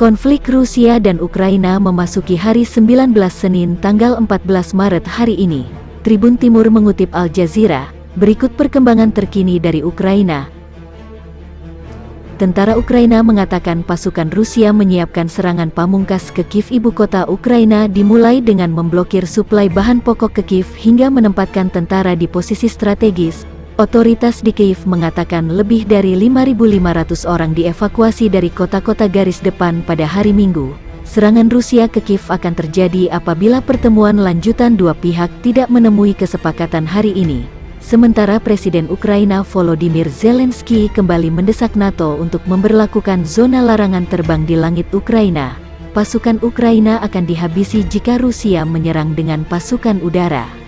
Konflik Rusia dan Ukraina memasuki hari 19 Senin tanggal 14 Maret hari ini. Tribun Timur mengutip Al Jazeera, berikut perkembangan terkini dari Ukraina. Tentara Ukraina mengatakan pasukan Rusia menyiapkan serangan pamungkas ke Kiev, ibu kota Ukraina, dimulai dengan memblokir suplai bahan pokok ke Kiev hingga menempatkan tentara di posisi strategis. Otoritas di Kiev mengatakan lebih dari 5.500 orang dievakuasi dari kota-kota garis depan pada hari Minggu. Serangan Rusia ke Kiev akan terjadi apabila pertemuan lanjutan dua pihak tidak menemui kesepakatan hari ini. Sementara Presiden Ukraina Volodymyr Zelensky kembali mendesak NATO untuk memberlakukan zona larangan terbang di langit Ukraina. Pasukan Ukraina akan dihabisi jika Rusia menyerang dengan pasukan udara.